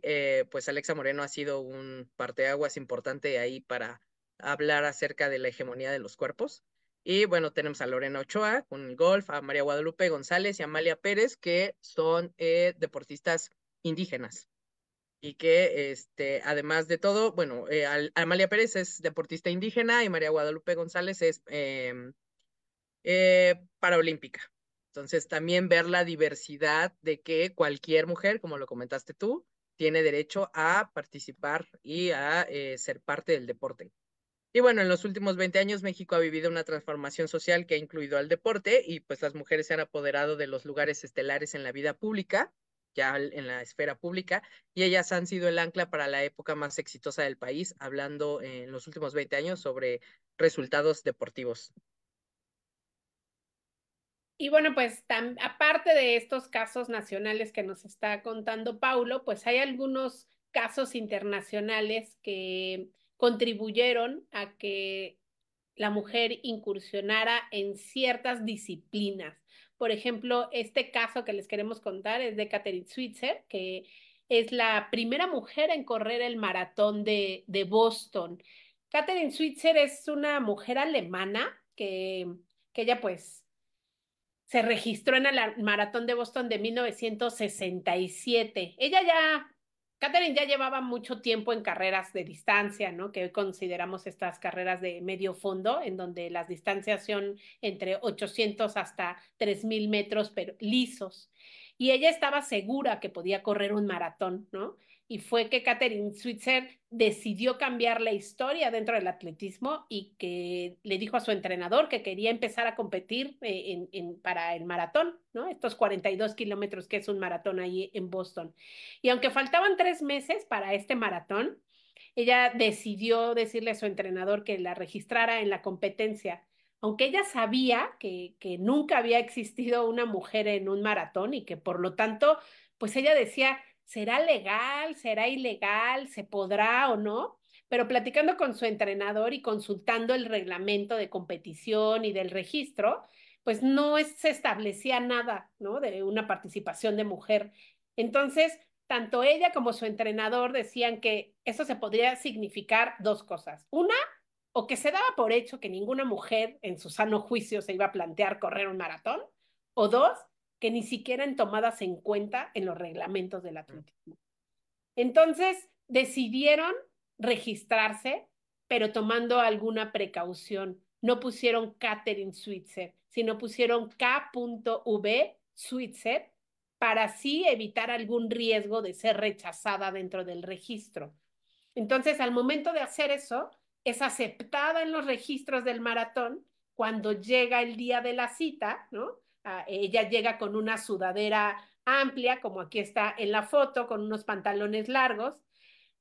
pues Alexa Moreno ha sido un parteaguas importante ahí para hablar acerca de la hegemonía de los cuerpos. Y bueno, tenemos a Lorena Ochoa con el golf, a María Guadalupe González y Amalia Pérez, que son deportistas indígenas. Y que además de todo, bueno, Amalia Pérez es deportista indígena y María Guadalupe González es paraolímpica. Entonces, también ver la diversidad de que cualquier mujer, como lo comentaste tú, tiene derecho a participar y a ser parte del deporte. Y bueno, en los últimos 20 años México ha vivido una transformación social que ha incluido al deporte y pues las mujeres se han apoderado de los lugares estelares en la vida pública, ya en la esfera pública, y ellas han sido el ancla para la época más exitosa del país, hablando en los últimos 20 años sobre resultados deportivos. Y bueno, pues aparte de estos casos nacionales que nos está contando Paulo, pues hay algunos casos internacionales que contribuyeron a que la mujer incursionara en ciertas disciplinas. Por ejemplo, este caso que les queremos contar es de Catherine Switzer, que es la primera mujer en correr el maratón de Boston. Catherine Switzer es una mujer alemana que ella pues se registró en el maratón de Boston de 1967. Catherine ya llevaba mucho tiempo en carreras de distancia, ¿no? Que hoy consideramos estas carreras de medio fondo, en donde las distancias son entre 800 hasta 3000 metros, pero lisos. Y ella estaba segura que podía correr un maratón, ¿no? Y fue que Catherine Switzer decidió cambiar la historia dentro del atletismo y que le dijo a su entrenador que quería empezar a competir para el maratón, ¿no? Estos 42 kilómetros que es un maratón ahí en Boston. Y aunque faltaban 3 meses para este maratón, ella decidió decirle a su entrenador que la registrara en la competencia, aunque ella sabía que nunca había existido una mujer en un maratón y que por lo tanto, pues ella decía, ¿será legal? ¿Será ilegal? ¿Se podrá o no? Pero platicando con su entrenador y consultando el reglamento de competición y del registro, pues se establecía nada, ¿no? De una participación de mujer. Entonces, tanto ella como su entrenador decían que eso se podría significar dos cosas. Una, o que se daba por hecho que ninguna mujer en su sano juicio se iba a plantear correr un maratón, o dos, que ni siquiera en tomadas en cuenta en los reglamentos del atletismo. Entonces decidieron registrarse, pero tomando alguna precaución. No pusieron Catherine Switzer, sino pusieron K.V. Switzer para así evitar algún riesgo de ser rechazada dentro del registro. Entonces, al momento de hacer eso, es aceptada en los registros del maratón cuando llega el día de la cita, ¿no? Ella llega con una sudadera amplia, como aquí está en la foto, con unos pantalones largos,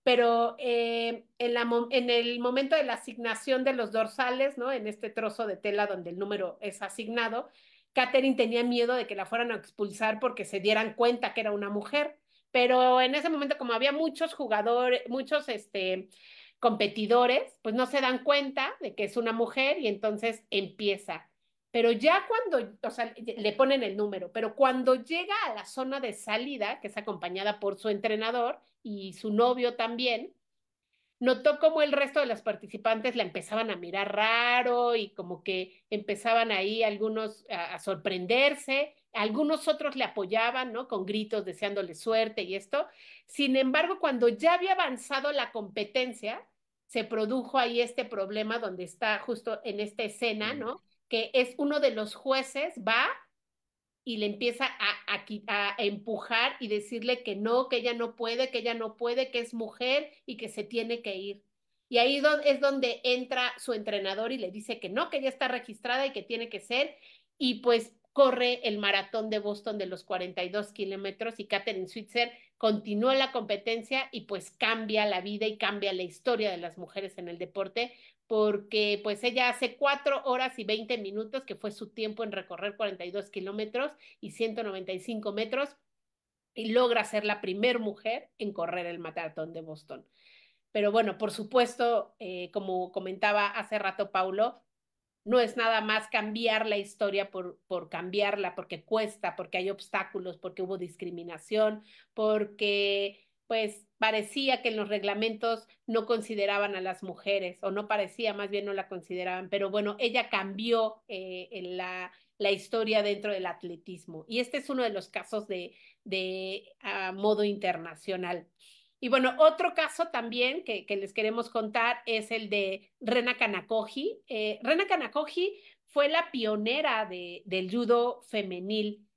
pero en el momento de la asignación de los dorsales, ¿no? En este trozo de tela donde el número es asignado, Catherine tenía miedo de que la fueran a expulsar porque se dieran cuenta que era una mujer, pero en ese momento como había muchos jugadores, muchos competidores, pues no se dan cuenta de que es una mujer y entonces empieza. Pero ya cuando, o sea, le ponen el número, pero cuando llega a la zona de salida, que es acompañada por su entrenador y su novio también, notó como el resto de los participantes la empezaban a mirar raro y como que empezaban ahí algunos a sorprenderse, algunos otros le apoyaban, ¿no? Con gritos deseándole suerte y esto. Sin embargo, cuando ya había avanzado la competencia, se produjo ahí este problema donde está justo en esta escena, ¿no? Que es uno de los jueces va y le empieza a empujar y decirle que no, que ella no puede, que ella no puede, que es mujer y que se tiene que ir. Y ahí es donde entra su entrenador y le dice que no, que ella está registrada y que tiene que ser. Y pues corre el maratón de Boston de los 42 kilómetros y Catherine Switzer continúa la competencia y pues cambia la vida y cambia la historia de las mujeres en el deporte porque pues ella hace 4 horas y 20 minutos, que fue su tiempo en recorrer 42 kilómetros y 195 metros, y logra ser la primer mujer en correr el maratón de Boston. Pero bueno, por supuesto, como comentaba hace rato Paulo, no es nada más cambiar la historia por cambiarla, porque cuesta, porque hay obstáculos, porque hubo discriminación, porque pues parecía que en los reglamentos no consideraban a las mujeres, o no parecía, más bien no la consideraban, pero bueno, ella cambió la historia dentro del atletismo. Y este es uno de los casos de modo internacional. Y bueno, otro caso también que les queremos contar es el de Rena Kanakoji. Rena Kanakoji fue la pionera del judo femenil.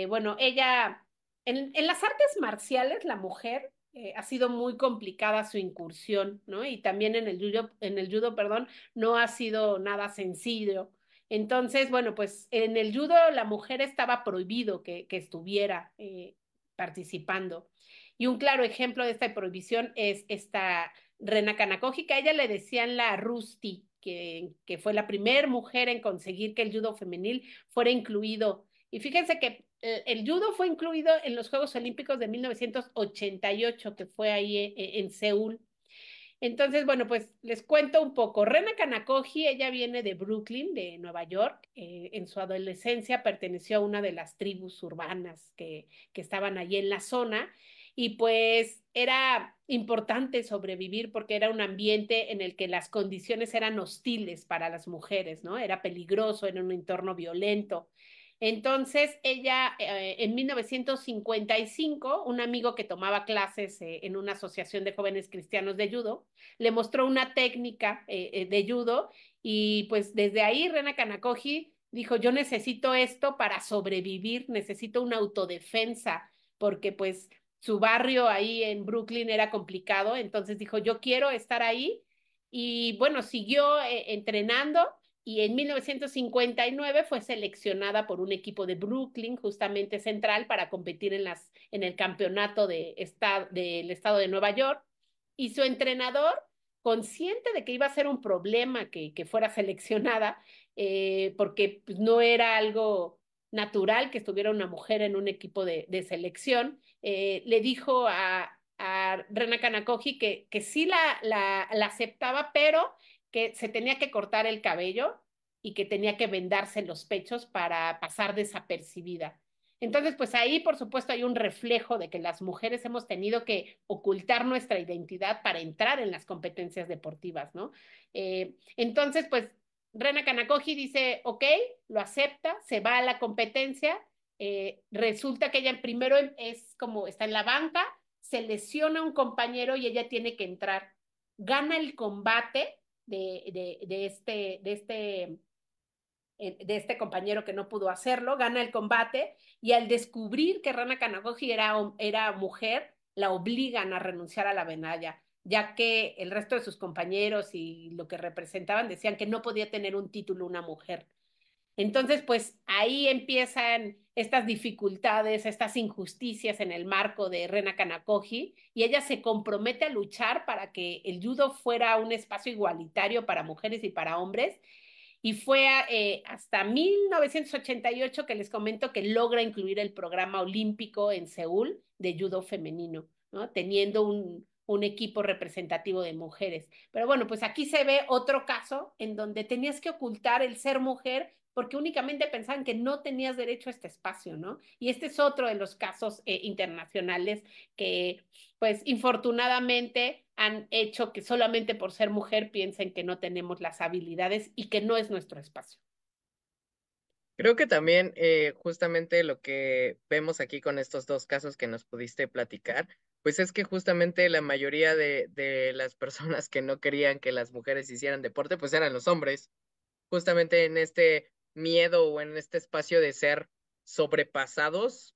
Bueno, ella, en las artes marciales, la mujer, ha sido muy complicada su incursión, ¿no? Y también en el judo, perdón, no ha sido nada sencillo. Entonces, bueno, pues en el judo la mujer estaba prohibido que estuviera participando. Y un claro ejemplo de esta prohibición es esta Rena Kanakoji, que a ella le decían la Rusty, que fue la primera mujer en conseguir que el judo femenil fuera incluido. Y fíjense que el judo fue incluido en los Juegos Olímpicos de 1988, que fue ahí en Seúl. Entonces, bueno, pues les cuento un poco. Rena Kanakoji, ella viene de Brooklyn, de Nueva York. En su adolescencia perteneció a una de las tribus urbanas que estaban allí en la zona y pues era importante sobrevivir porque era un ambiente en el que las condiciones eran hostiles para las mujeres, ¿no? Era peligroso, era un entorno violento. Entonces, ella, en 1955, un amigo que tomaba clases en una asociación de jóvenes cristianos de judo, le mostró una técnica de judo y pues desde ahí Rena Kanakoji dijo, yo necesito esto para sobrevivir, necesito una autodefensa, porque pues su barrio ahí en Brooklyn era complicado, entonces dijo, yo quiero estar ahí y bueno, siguió entrenando y en 1959 fue seleccionada por un equipo de Brooklyn, justamente central, para competir en el campeonato del estado de Nueva York. Y su entrenador, consciente de que iba a ser un problema que fuera seleccionada, porque pues, no era algo natural que estuviera una mujer en un equipo de selección. Le dijo a Rena Kanakoji que sí la aceptaba, pero que se tenía que cortar el cabello y que tenía que vendarse los pechos para pasar desapercibida. Entonces, pues ahí, por supuesto, hay un reflejo de que las mujeres hemos tenido que ocultar nuestra identidad para entrar en las competencias deportivas, ¿no? Entonces, pues Rena Kanakoji dice, ok, lo acepta, se va a la competencia, resulta que ella primero es como está en la banca, se lesiona un compañero y ella tiene que entrar, gana el combate de este compañero que no pudo hacerlo, gana el combate y al descubrir que Rana Kanagoji era mujer, la obligan a renunciar a la medalla, ya que el resto de sus compañeros y lo que representaban decían que no podía tener un título una mujer. Entonces, pues ahí empiezan estas dificultades, estas injusticias en el marco de Rena Kanakoji y ella se compromete a luchar para que el judo fuera un espacio igualitario para mujeres y para hombres y fue hasta 1988 que les comento que logra incluir el programa olímpico en Seúl de judo femenino, ¿no? Teniendo un equipo representativo de mujeres. Pero bueno, pues aquí se ve otro caso en donde tenías que ocultar el ser mujer porque únicamente pensaban que no tenías derecho a este espacio, ¿no? Y este es otro de los casos internacionales que, pues, infortunadamente han hecho que solamente por ser mujer piensen que no tenemos las habilidades y que no es nuestro espacio. Creo que también justamente lo que vemos aquí con estos dos casos que nos pudiste platicar, pues es que justamente la mayoría de las personas que no querían que las mujeres hicieran deporte, pues eran los hombres, justamente en este miedo o en este espacio de ser sobrepasados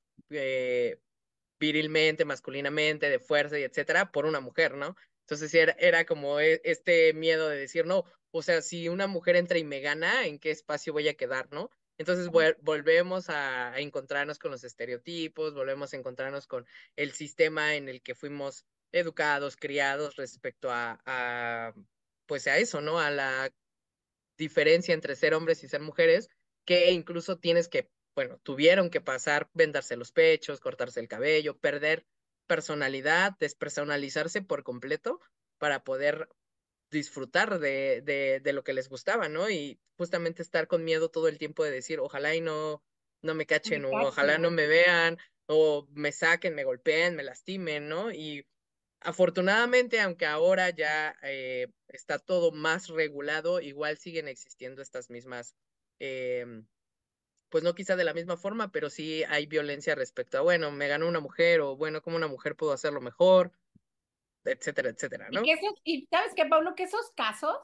virilmente, masculinamente, de fuerza y etcétera, por una mujer, ¿no? Entonces sí, era como este miedo de decir, no, o sea, si una mujer entra y me gana, ¿en qué espacio voy a quedar, no? Entonces volvemos a encontrarnos con los estereotipos, volvemos a encontrarnos con el sistema en el que fuimos educados, criados respecto pues a eso, ¿no? A la diferencia entre ser hombres y ser mujeres, que incluso tienes que, bueno, tuvieron que pasar, vendarse los pechos, cortarse el cabello, perder personalidad, despersonalizarse por completo para poder disfrutar de lo que les gustaba, ¿no? Y justamente estar con miedo todo el tiempo de decir, ojalá y no me Me cachen, o ojalá cachen. no me vean, o me saquen, me golpeen, me lastimen, ¿no? Y afortunadamente, aunque ahora ya está todo más regulado, igual siguen existiendo estas mismas, pues no quizá de la misma forma, pero sí hay violencia respecto a, bueno, me ganó una mujer o bueno, ¿cómo una mujer pudo hacerlo mejor? Etcétera, etcétera, Y ¿no? y sabes qué, Pablo, que esos casos,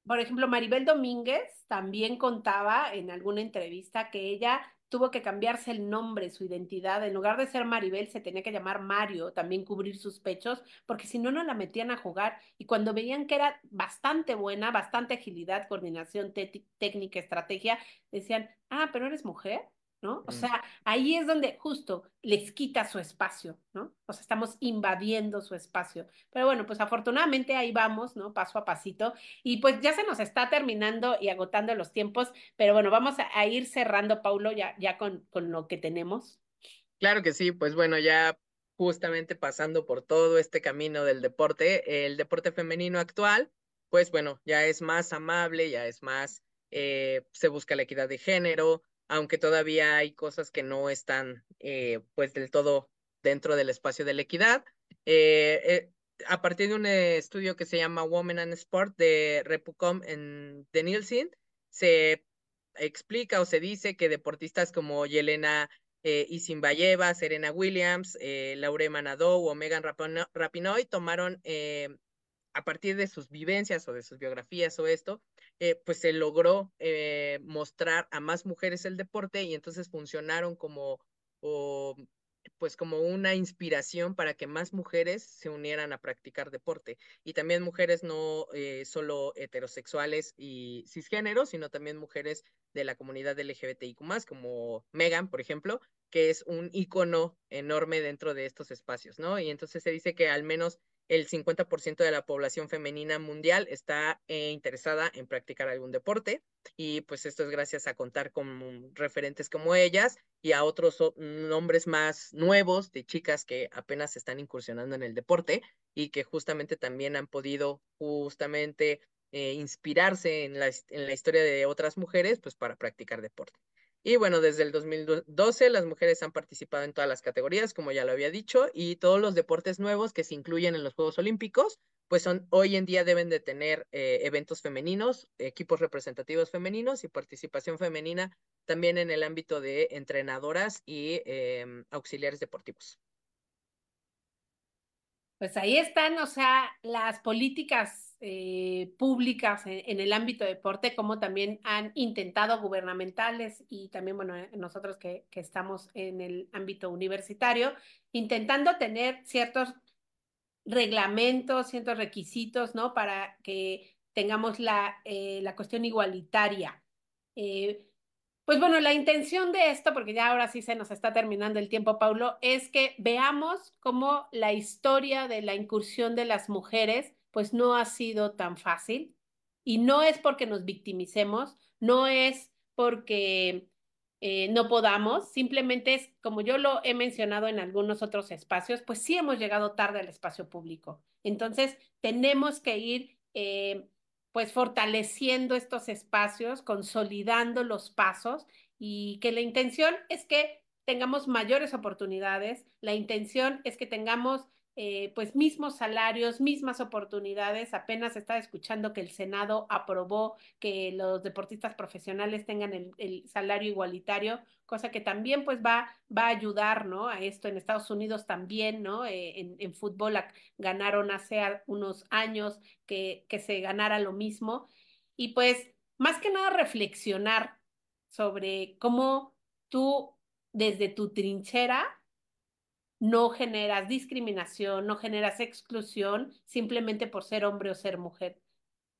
por ejemplo, Maribel Domínguez también contaba en alguna entrevista que ella tuvo que cambiarse el nombre, su identidad. En lugar de ser Maribel, se tenía que llamar Mario, también cubrir sus pechos, porque si no, no la metían a jugar. Y cuando veían que era bastante buena, bastante agilidad, coordinación, técnica, estrategia, decían, ah, pero eres mujer, ¿no? O Mm. sea, ahí es donde justo les quita su espacio, ¿no? O sea, estamos invadiendo su espacio. Pero bueno, pues afortunadamente ahí vamos, ¿no? Paso a pasito. Y pues ya se nos está terminando y agotando los tiempos, pero bueno, vamos a ir cerrando, Paulo, ya con lo que tenemos. Claro que sí, pues bueno, ya justamente pasando por todo este camino del deporte, el deporte femenino actual, pues bueno, ya es más amable, ya es más, se busca la equidad de género, aunque todavía hay cosas que no están pues del todo dentro del espacio de la equidad. A partir de un estudio que se llama Women and Sport de Repucom de Nielsen, se explica o se dice que deportistas como Yelena Isinbayeva, Serena Williams, Laure Manadou o Megan Rapinoe tomaron a partir de sus vivencias o de sus biografías o esto, pues se logró mostrar a más mujeres el deporte y entonces funcionaron o, pues como una inspiración para que más mujeres se unieran a practicar deporte. Y también mujeres no solo heterosexuales y cisgéneros, sino también mujeres de la comunidad LGBTIQ+, como Megan, por ejemplo, que es un icono enorme dentro de estos espacios, ¿no? Y entonces se dice que al menos el 50% de la población femenina mundial está interesada en practicar algún deporte, y pues esto es gracias a contar con referentes como ellas y a otros nombres más nuevos de chicas que apenas están incursionando en el deporte y que justamente también han podido justamente inspirarse en la historia de otras mujeres pues para practicar deporte. Y bueno, desde el 2012 las mujeres han participado en todas las categorías, como ya lo había dicho, y todos los deportes nuevos que se incluyen en los Juegos Olímpicos, pues son hoy en día deben de tener eventos femeninos, equipos representativos femeninos y participación femenina también en el ámbito de entrenadoras y auxiliares deportivos. Pues ahí están, o sea, las políticas públicas en el ámbito de deporte, como también han intentado gubernamentales y también, bueno, nosotros que estamos en el ámbito universitario, intentando tener ciertos reglamentos, ciertos requisitos, ¿no? Para que tengamos la cuestión igualitaria. Eh, pues bueno, la intención de esto, porque ya ahora sí se nos está terminando el tiempo, Paulo, es que veamos cómo la historia de la incursión de las mujeres, pues no ha sido tan fácil. Y no es porque nos victimicemos, no es porque no podamos, simplemente es, como yo lo he mencionado en algunos otros espacios, pues sí hemos llegado tarde al espacio público. Entonces, tenemos que ir pues fortaleciendo estos espacios, consolidando los pasos y que la intención es que tengamos mayores oportunidades, la intención es que tengamos pues mismos salarios, mismas oportunidades. Apenas estaba escuchando que el Senado aprobó que los deportistas profesionales tengan el salario igualitario, cosa que también pues va a ayudar, ¿no? A esto en Estados Unidos también, ¿no? En fútbol ganaron hace unos años que se ganara lo mismo. Y pues más que nada reflexionar sobre cómo tú desde tu trinchera no generas discriminación, no generas exclusión simplemente por ser hombre o ser mujer.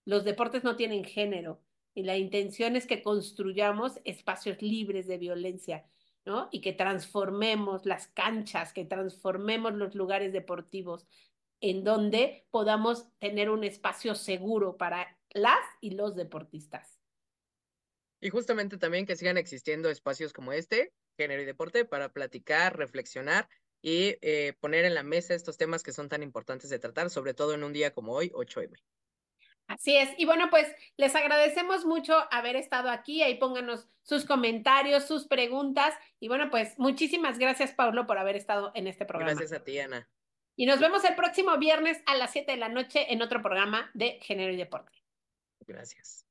Los deportes no tienen género y la intención es que construyamos espacios libres de violencia, ¿no? Y que transformemos las canchas, que transformemos los lugares deportivos en donde podamos tener un espacio seguro para las y los deportistas. Y justamente también que sigan existiendo espacios como este, Género y Deporte, para platicar, reflexionar y poner en la mesa estos temas que son tan importantes de tratar, sobre todo en un día como hoy, 8M. Así es. Y bueno, pues les agradecemos mucho haber estado aquí. Ahí pónganos sus comentarios, sus preguntas. Y bueno, pues muchísimas gracias, Paulo, por haber estado en este programa. Gracias a ti, Ana. Y nos vemos el próximo viernes a las 7 de la noche en otro programa de Género y Deporte. Gracias.